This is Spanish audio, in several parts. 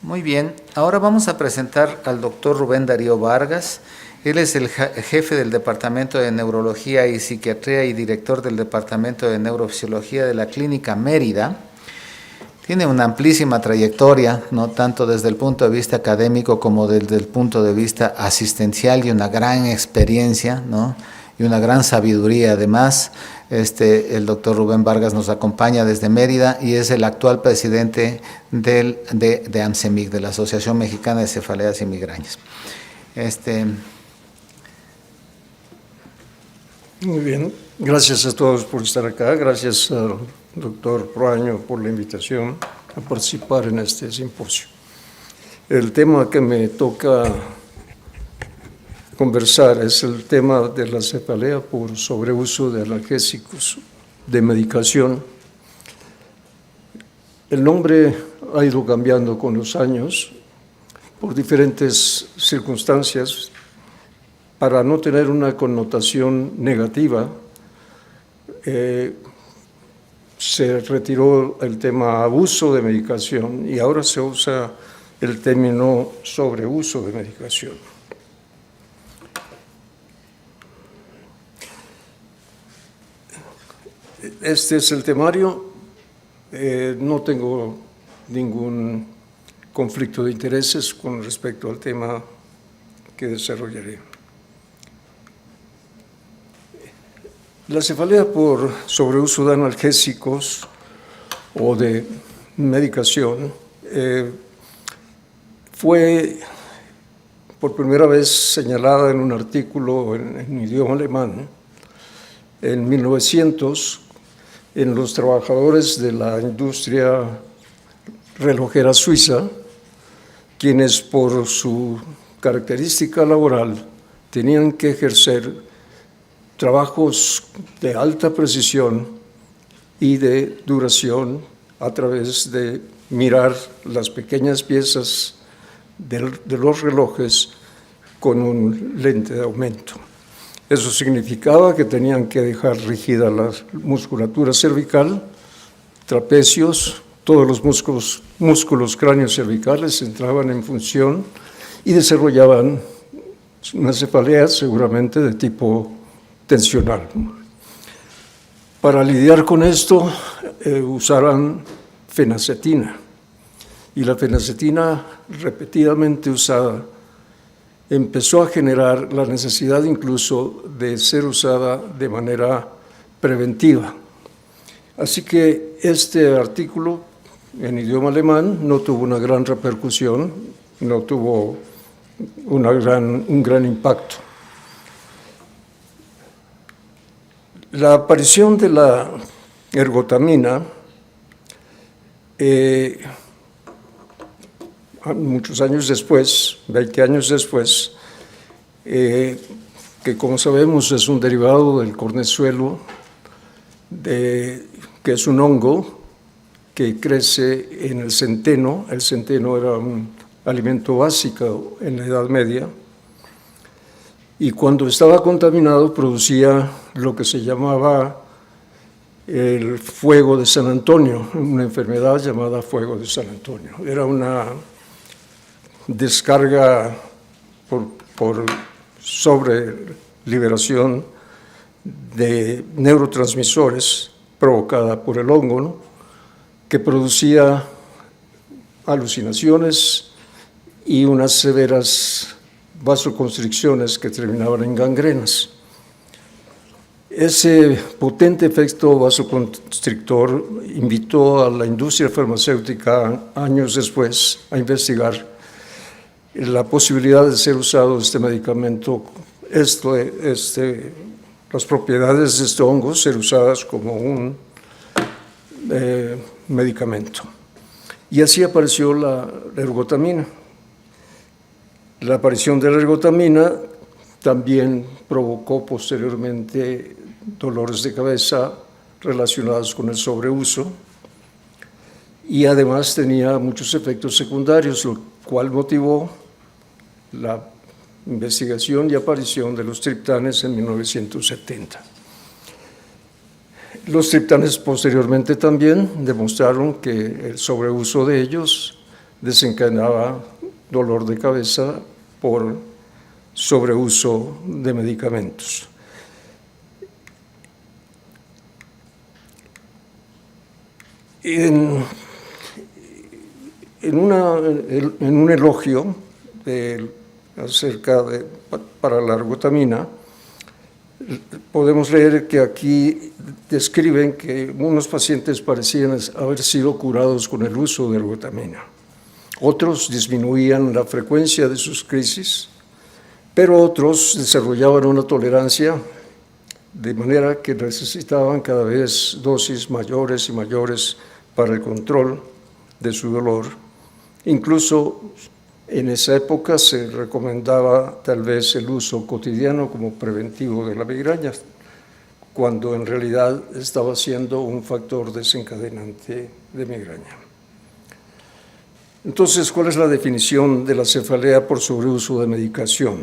Muy bien, ahora vamos a presentar al doctor Rubén Darío Vargas. Él es el jefe del Departamento de Neurología y Psiquiatría y director del Departamento de Neurofisiología de la Clínica Mérida. Tiene una amplísima trayectoria, no tanto desde el punto de vista académico como desde el punto de vista asistencial, y una gran experiencia, ¿no? Y una gran sabiduría. Además, el doctor Rubén Vargas nos acompaña desde Mérida y es el actual presidente de AMCEMIC, de la Asociación Mexicana de Cefaleas y Migrañas. Muy bien, gracias a todos por estar acá, gracias al doctor Proaño por la invitación a participar en este simposio. El tema que me toca conversar es el tema de la cefalea por sobreuso de analgésicos, de medicación. El nombre ha ido cambiando con los años por diferentes circunstancias. Para no tener una connotación negativa, se retiró el tema abuso de medicación y ahora se usa el término sobreuso de medicación. Este es el temario. No tengo ningún conflicto de intereses con respecto al tema que desarrollaré. La cefalea por sobreuso de analgésicos o de medicación fue por primera vez señalada en un artículo en idioma alemán en 1900 en los trabajadores de la industria relojera suiza, quienes por su característica laboral tenían que ejercer trabajos de alta precisión y de duración a través de mirar las pequeñas piezas de los relojes con un lente de aumento. Eso significaba que tenían que dejar rígida la musculatura cervical, trapecios, todos los músculos cráneos-cervicales entraban en función y desarrollaban una cefalea seguramente de tipo tensional. Para lidiar con esto usaron fenacetina, y la fenacetina repetidamente usada empezó a generar la necesidad incluso de ser usada de manera preventiva. Así que este artículo en idioma alemán no tuvo una gran repercusión, no tuvo un gran impacto. La aparición de la ergotamina, muchos años después, 20 años después, que como sabemos es un derivado del cornezuelo, que es un hongo que crece en el centeno. El centeno era un alimento básico en la Edad Media, y cuando estaba contaminado producía lo que se llamaba el fuego de San Antonio, una enfermedad llamada fuego de San Antonio. Era una descarga por sobreliberación de neurotransmisores provocada por el hongo, ¿no?, que producía alucinaciones y unas severas vasoconstricciones que terminaban en gangrenas. Ese potente efecto vasoconstrictor invitó a la industria farmacéutica años después a investigar la posibilidad de ser usado este medicamento, las propiedades de este hongo ser usadas como un medicamento. Y así apareció la ergotamina. La aparición de la ergotamina también provocó posteriormente dolores de cabeza relacionados con el sobreuso, y además tenía muchos efectos secundarios, lo cual motivó la investigación y aparición de los triptanes en 1970. Los triptanes posteriormente también demostraron que el sobreuso de ellos desencadenaba dolor de cabeza por sobreuso de medicamentos. En un elogio para la ergotamina, podemos leer que aquí describen que unos pacientes parecían haber sido curados con el uso de ergotamina. Otros disminuían la frecuencia de sus crisis, pero otros desarrollaban una tolerancia de manera que necesitaban cada vez dosis mayores y mayores para el control de su dolor. Incluso en esa época se recomendaba tal vez el uso cotidiano como preventivo de la migraña, cuando en realidad estaba siendo un factor desencadenante de migraña. Entonces, ¿cuál es la definición de la cefalea por sobreuso de medicación?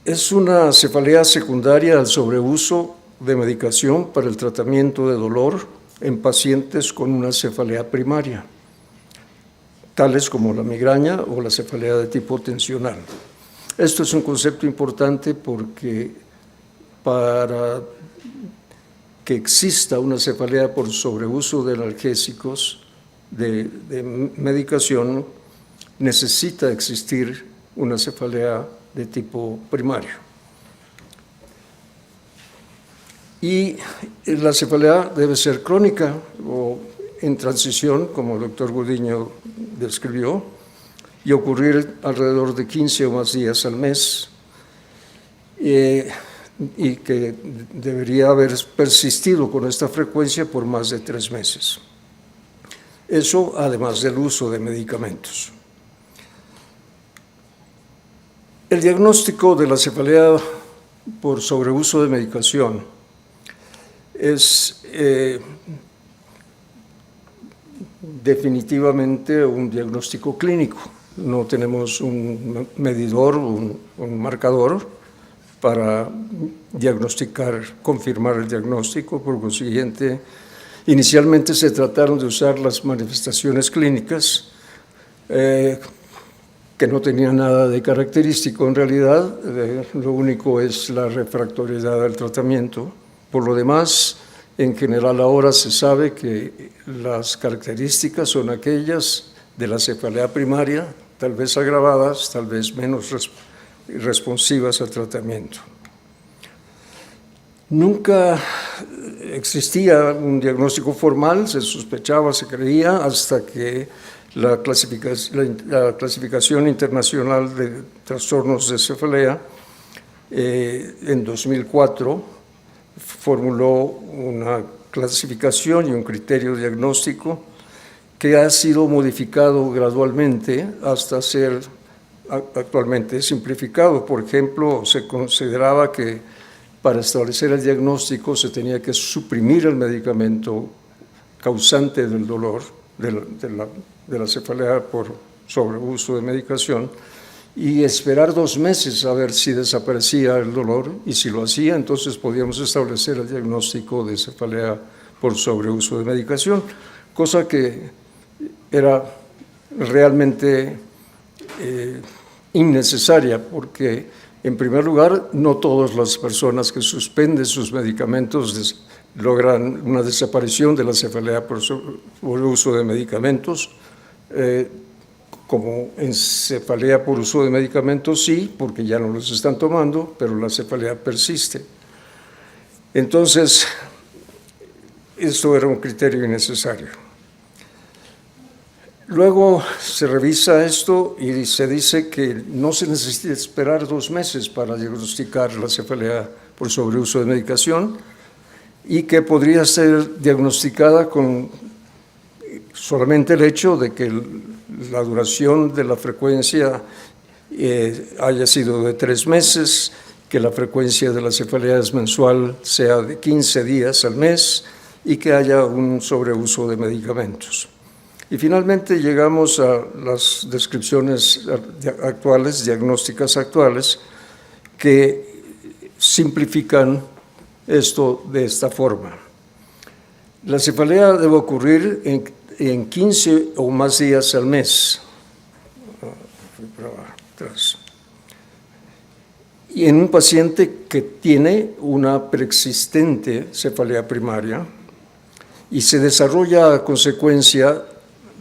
Es una cefalea secundaria al sobreuso de medicación para el tratamiento de dolor en pacientes con una cefalea primaria, tales como la migraña o la cefalea de tipo tensional. Esto es un concepto importante porque para que exista una cefalea por sobreuso de analgésicos de medicación, necesita existir una cefalea de tipo primario. Y la cefalea debe ser crónica o en transición, como el doctor Gudiño describió, y ocurrir alrededor de 15 o más días al mes, y que debería haber persistido con esta frecuencia por más de 3 meses. Eso además del uso de medicamentos. El diagnóstico de la cefalea por sobreuso de medicación es definitivamente un diagnóstico clínico. No tenemos un medidor, un marcador para diagnosticar, confirmar el diagnóstico. Por consiguiente, inicialmente se trataron de usar las manifestaciones clínicas que no tenían nada de característico en realidad. Lo único es la refractoriedad del tratamiento. Por lo demás, en general ahora se sabe que las características son aquellas de la cefalea primaria, tal vez agravadas, tal vez menos responsivas al tratamiento. Nunca existía un diagnóstico formal, se sospechaba, se creía, hasta que la clasificación internacional de trastornos de cefalea en 2004 formuló una clasificación y un criterio diagnóstico que ha sido modificado gradualmente hasta ser actualmente simplificado. Por ejemplo, se consideraba que para establecer el diagnóstico se tenía que suprimir el medicamento causante del dolor, de la cefalea por sobreuso de medicación, y esperar 2 meses a ver si desaparecía el dolor, y si lo hacía, entonces podíamos establecer el diagnóstico de cefalea por sobreuso de medicación, cosa que era realmente innecesaria, porque en primer lugar no todas las personas que suspenden sus medicamentos logran una desaparición de la cefalea por uso de medicamentos. Como en cefalea por uso de medicamentos sí, porque ya no los están tomando, pero la cefalea persiste. Entonces, esto era un criterio innecesario. Luego se revisa esto y se dice que no se necesita esperar 2 meses para diagnosticar la cefalea por sobreuso de medicación, y que podría ser diagnosticada con solamente el hecho de que la duración de la frecuencia haya sido de 3 meses, que la frecuencia de la cefalea mensual sea de 15 días al mes y que haya un sobreuso de medicamentos. Y finalmente llegamos a las descripciones actuales, diagnósticas actuales, que simplifican esto de esta forma. La cefalea debe ocurrir en 15 o más días al mes. Y en un paciente que tiene una preexistente cefalea primaria y se desarrolla a consecuencia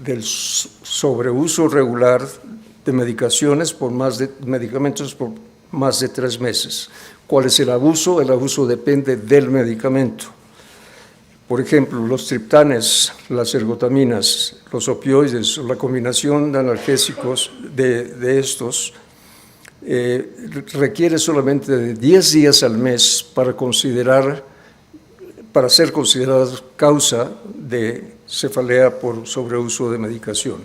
del sobreuso regular de medicamentos por más de 3 meses. ¿Cuál es el abuso? El abuso depende del medicamento. Por ejemplo, los triptanes, las ergotaminas, los opioides, la combinación de analgésicos de estos requiere solamente de 10 días al mes para ser consideradas causa de cefalea por sobreuso de medicación.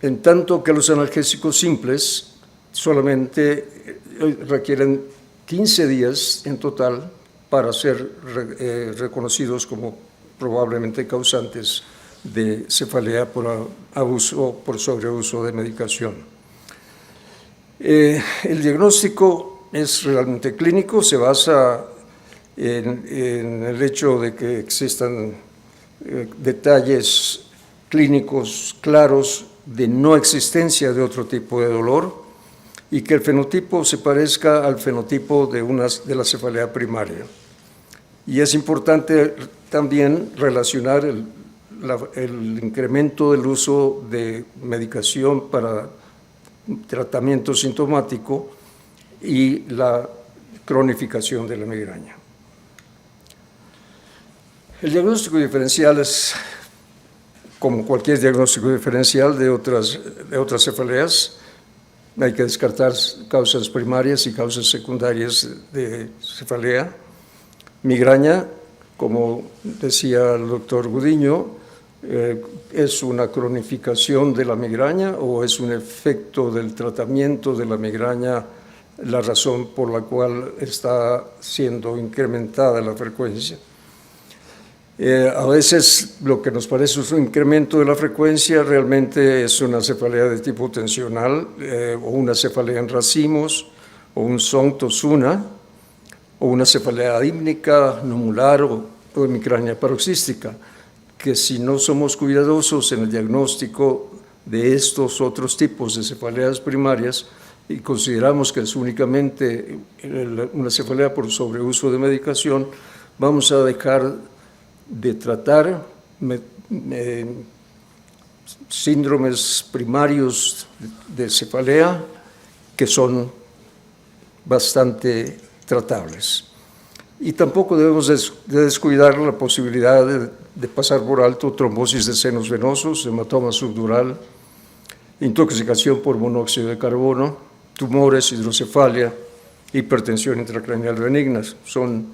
En tanto que los analgésicos simples solamente requieren 15 días en total para ser reconocidos como probablemente causantes de cefalea por sobreuso de medicación. El diagnóstico es realmente clínico, se basa en el hecho de que existan detalles clínicos claros de no existencia de otro tipo de dolor y que el fenotipo se parezca al fenotipo de la cefalea primaria. Y es importante también relacionar el incremento del uso de medicación para tratamiento sintomático y la cronificación de la migraña. El diagnóstico diferencial es como cualquier diagnóstico diferencial de otras cefaleas. Hay que descartar causas primarias y causas secundarias de cefalea. Migraña, como decía el doctor Gudiño, ¿es una cronificación de la migraña o es un efecto del tratamiento de la migraña la razón por la cual está siendo incrementada la frecuencia? A veces lo que nos parece un incremento de la frecuencia realmente es una cefalea de tipo tensional o una cefalea en racimos o un SON-TOSUNA o una cefalea dípnica, numular o migraña paroxística, que si no somos cuidadosos en el diagnóstico de estos otros tipos de cefaleas primarias y consideramos que es únicamente una cefalea por sobreuso de medicación, vamos a dejar de tratar síndromes primarios de cefalea que son bastante tratables. Y tampoco debemos de descuidar la posibilidad de pasar por alto trombosis de senos venosos, hematoma subdural, intoxicación por monóxido de carbono, tumores, hidrocefalia, hipertensión intracraneal benigna. Son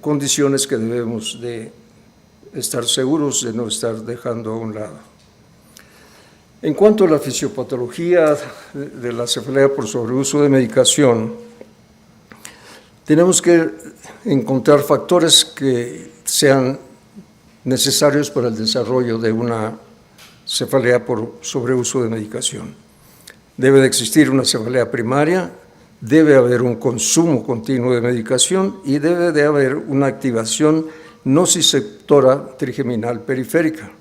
condiciones que debemos de estar seguros de no estar dejando a un lado. En cuanto a la fisiopatología de la cefalea por sobreuso de medicación, tenemos que encontrar factores que sean necesarios para el desarrollo de una cefalea por sobreuso de medicación. Debe de existir una cefalea primaria, debe haber un consumo continuo de medicación y debe de haber una activación nociceptora trigeminal periférica.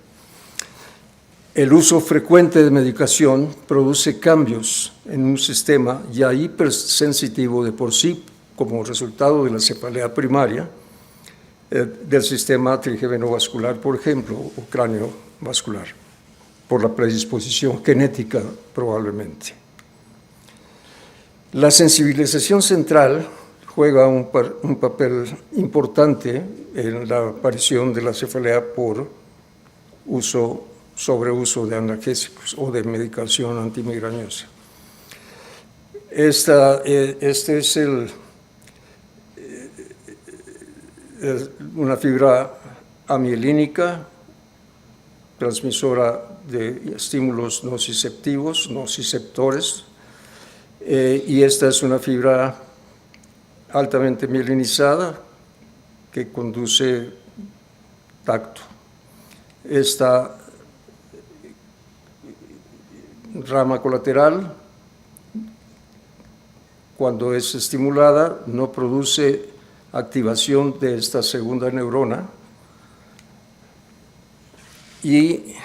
El uso frecuente de medicación produce cambios en un sistema ya hipersensitivo de por sí como resultado de la cefalea primaria del sistema trigeminal-vascular, por ejemplo, o cráneo-vascular, por la predisposición genética probablemente. La sensibilización central juega un papel importante en la aparición de la cefalea por sobreuso de analgésicos o de medicación antimigrañosa. Este es una fibra amielínica, transmisora de estímulos nociceptores, y esta es una fibra altamente mielinizada que conduce tacto. Esta rama colateral, cuando es estimulada, no produce activación de esta segunda neurona, Y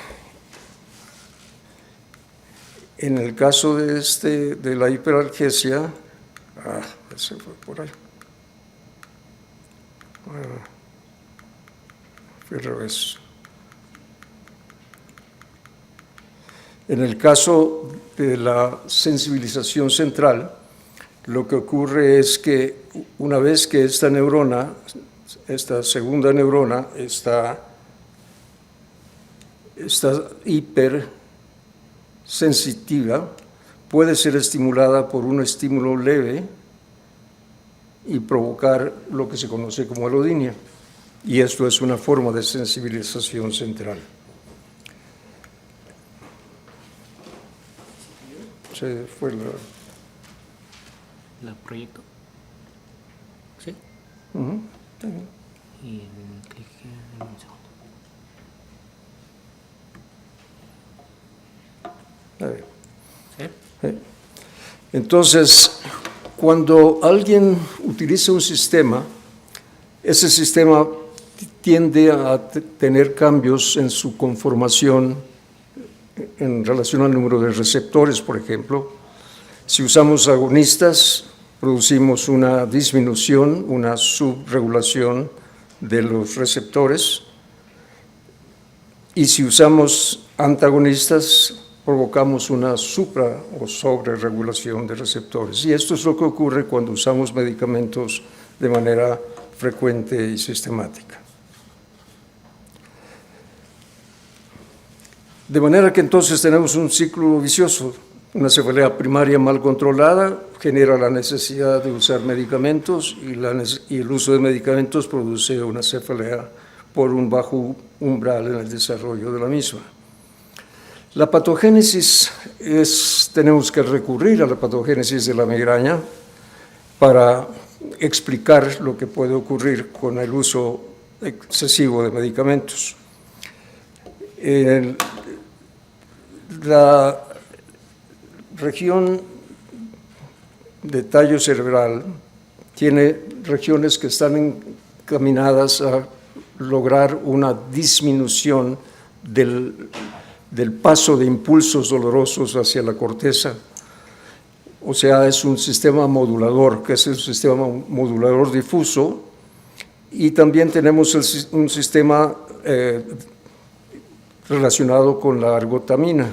en el caso de la hiperalgesia, ese fue por ahí. Fue al revés. En el caso de la sensibilización central, lo que ocurre es que una vez que esta neurona, esta segunda neurona, está hipersensitiva, puede ser estimulada por un estímulo leve y provocar lo que se conoce como alodinia. Y esto es una forma de sensibilización central. Se fue ¿La proyecto? ¿Sí? Está bien. Y clic en un segundo. A ver. ¿Sí? Entonces, cuando alguien utiliza un sistema, ese sistema tiende a tener cambios en su conformación en relación al número de receptores, por ejemplo. Si usamos agonistas, producimos una disminución, una subregulación de los receptores. Y si usamos antagonistas, provocamos una supra- o sobreregulación de receptores. Y esto es lo que ocurre cuando usamos medicamentos de manera frecuente y sistemática. De manera que entonces tenemos un ciclo vicioso. Una cefalea primaria mal controlada genera la necesidad de usar medicamentos y el uso de medicamentos produce una cefalea por un bajo umbral en el desarrollo de la misma. La patogénesis tenemos que recurrir a la patogénesis de la migraña para explicar lo que puede ocurrir con el uso excesivo de medicamentos. La región de tallo cerebral tiene regiones que están encaminadas a lograr una disminución del paso de impulsos dolorosos hacia la corteza. O sea, es un sistema modulador, que es el sistema modulador difuso, y también tenemos un sistema relacionado con la ergotamina,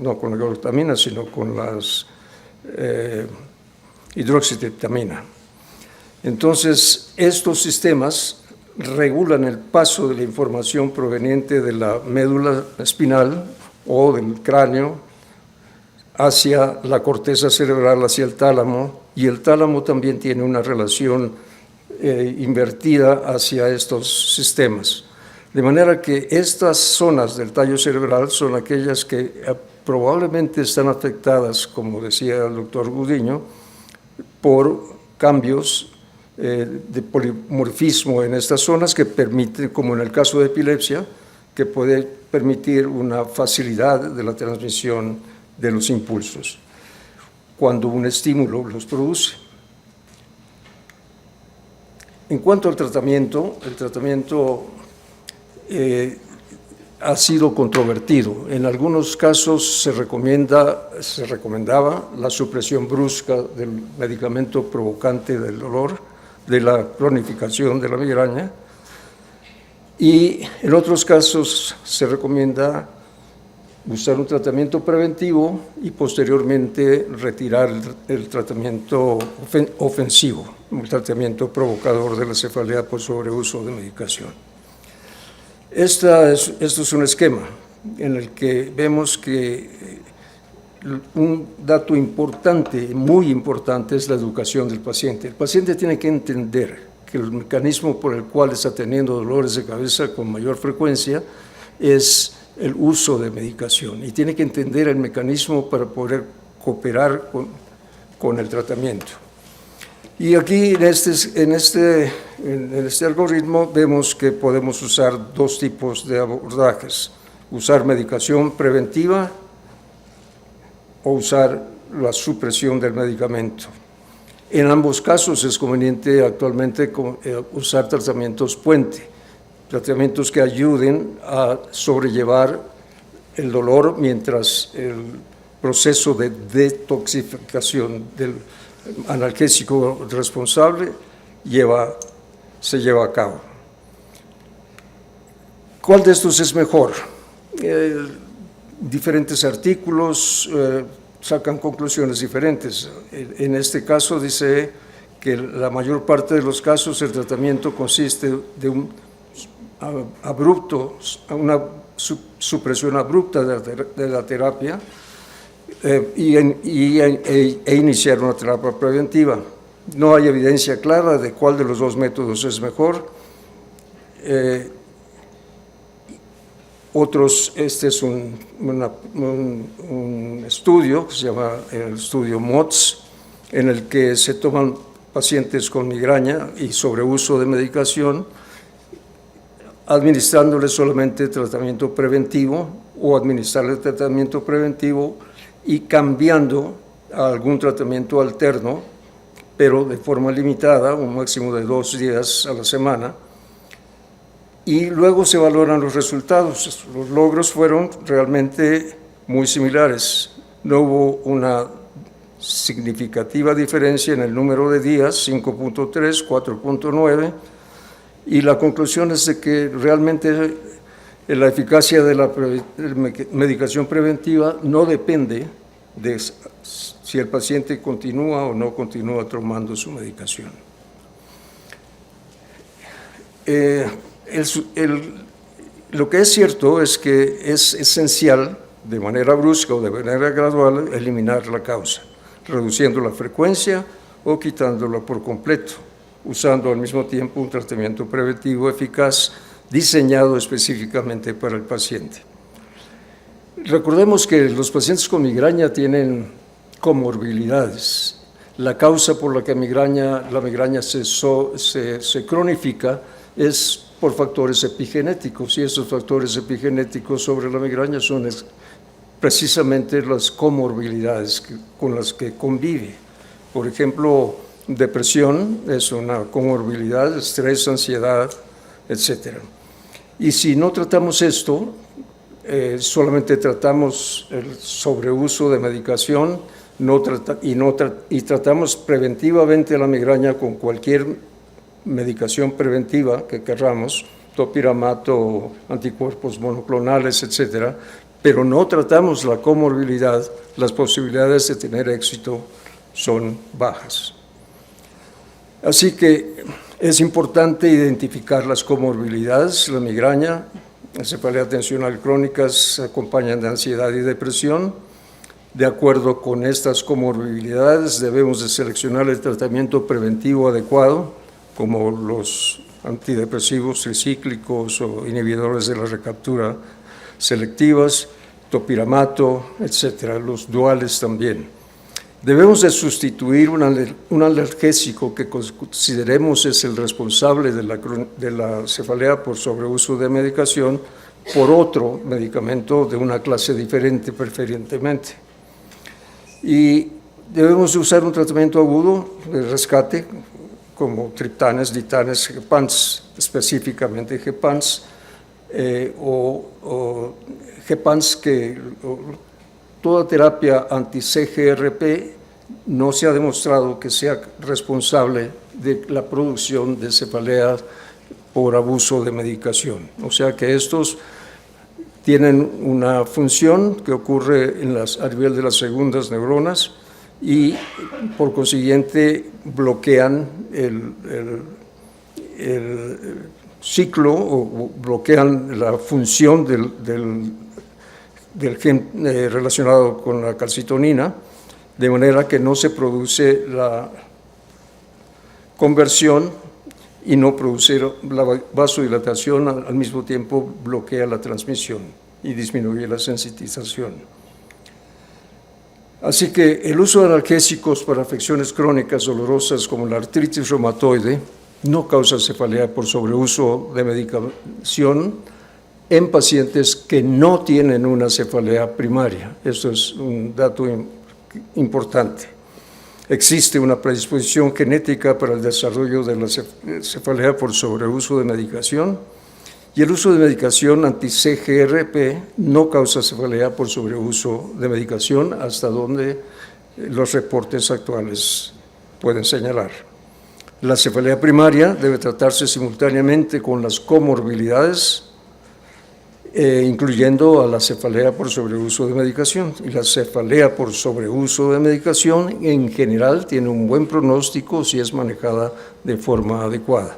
no con la ergotamina, sino con las hidroxitriptamina. Entonces, estos sistemas regulan el paso de la información proveniente de la médula espinal o del cráneo hacia la corteza cerebral, hacia el tálamo, y el tálamo también tiene una relación invertida hacia estos sistemas. De manera que estas zonas del tallo cerebral son aquellas que probablemente están afectadas, como decía el doctor Gudiño, por cambios de polimorfismo en estas zonas que permiten, como en el caso de epilepsia, que puede permitir una facilidad de la transmisión de los impulsos cuando un estímulo los produce. En cuanto al tratamiento, el tratamiento ha sido controvertido. En algunos casos se recomendaba la supresión brusca del medicamento provocante del dolor, de la cronificación de la migraña, y en otros casos se recomienda usar un tratamiento preventivo y posteriormente retirar el tratamiento ofensivo, el tratamiento provocador de la cefalea por sobreuso de medicación. Esto es un esquema en el que vemos que un dato importante, muy importante, es la educación del paciente. El paciente tiene que entender que el mecanismo por el cual está teniendo dolores de cabeza con mayor frecuencia es el uso de medicación, y tiene que entender el mecanismo para poder cooperar con el tratamiento. Y aquí en este algoritmo vemos que podemos usar dos tipos de abordajes: usar medicación preventiva o usar la supresión del medicamento. En ambos casos es conveniente actualmente usar tratamientos puente. tratamientos que ayuden a sobrellevar el dolor mientras el proceso de detoxificación del analgésico responsable se lleva a cabo. ¿Cuál de estos es mejor? Diferentes artículos sacan conclusiones diferentes. En este caso dice que la mayor parte de los casos el tratamiento consiste de una supresión abrupta de la terapia e iniciar una terapia preventiva. No hay evidencia clara de cuál de los dos métodos es mejor. Este es un estudio que se llama el estudio MOTS, en el que se toman pacientes con migraña y sobreuso de medicación, administrándoles solamente tratamiento preventivo o administrarle tratamiento preventivo y cambiando a algún tratamiento alterno, pero de forma limitada, un máximo de 2 días a la semana, y luego se valoran los resultados. Los logros fueron realmente muy similares. No hubo una significativa diferencia en el número de días, 5.3, 4.9, y la conclusión es de que realmente la eficacia de la medicación preventiva no depende de si el paciente continúa o no continúa tomando su medicación. Lo que es cierto es que es esencial, de manera brusca o de manera gradual, eliminar la causa, reduciendo la frecuencia o quitándola por completo, usando al mismo tiempo un tratamiento preventivo eficaz diseñado específicamente para el paciente. Recordemos que los pacientes con migraña tienen comorbilidades. La causa por la que la migraña se cronifica es por factores epigenéticos, y esos factores epigenéticos sobre la migraña son precisamente las comorbilidades con las que convive. Por ejemplo, depresión es una comorbilidad, estrés, ansiedad, etc. Y si no tratamos esto, solamente tratamos el sobreuso de medicación y tratamos preventivamente la migraña con cualquier medicación preventiva que querramos, topiramato, anticuerpos monoclonales, etc., pero no tratamos la comorbilidad, las posibilidades de tener éxito son bajas. Así que es importante identificar las comorbilidades. La migraña, la cefalea tensional crónica se acompañan de ansiedad y depresión. De acuerdo con estas comorbilidades, debemos de seleccionar el tratamiento preventivo adecuado, como los antidepresivos tricíclicos o inhibidores de la recaptura selectivas, topiramato, etcétera, los duales también. Debemos de sustituir un analgésico que consideremos es el responsable de la cefalea por sobreuso de medicación por otro medicamento de una clase diferente preferentemente. Y debemos de usar un tratamiento agudo de rescate como triptanes, ditanes, gepants, específicamente gepants, o gepants toda terapia anti-CGRP no se ha demostrado que sea responsable de la producción de cefalea por abuso de medicación. O sea que estos tienen una función que ocurre a nivel de las segundas neuronas y por consiguiente bloquean el ciclo o bloquean la función del gen relacionado con la calcitonina, de manera que no se produce la conversión y no produce la vasodilatación, al mismo tiempo bloquea la transmisión y disminuye la sensitización. Así que el uso de analgésicos para afecciones crónicas dolorosas como la artritis reumatoide no causa cefalea por sobreuso de medicación en pacientes que no tienen una cefalea primaria. Esto es un dato importante. Existe una predisposición genética para el desarrollo de la cefalea por sobreuso de medicación Y el uso de medicación anti-CGRP no causa cefalea por sobreuso de medicación, hasta donde los reportes actuales pueden señalar. La cefalea primaria debe tratarse simultáneamente con las comorbilidades, incluyendo a la cefalea por sobreuso de medicación. Y la cefalea por sobreuso de medicación en general tiene un buen pronóstico si es manejada de forma adecuada.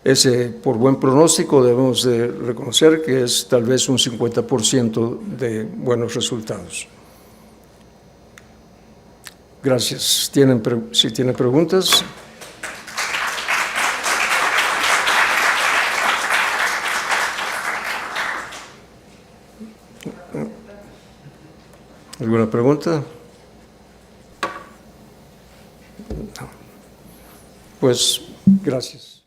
Ese, por buen pronóstico, debemos de reconocer que es tal vez un 50% de buenos resultados. Gracias. Si tienen preguntas. ¿Alguna pregunta? No. Pues, gracias.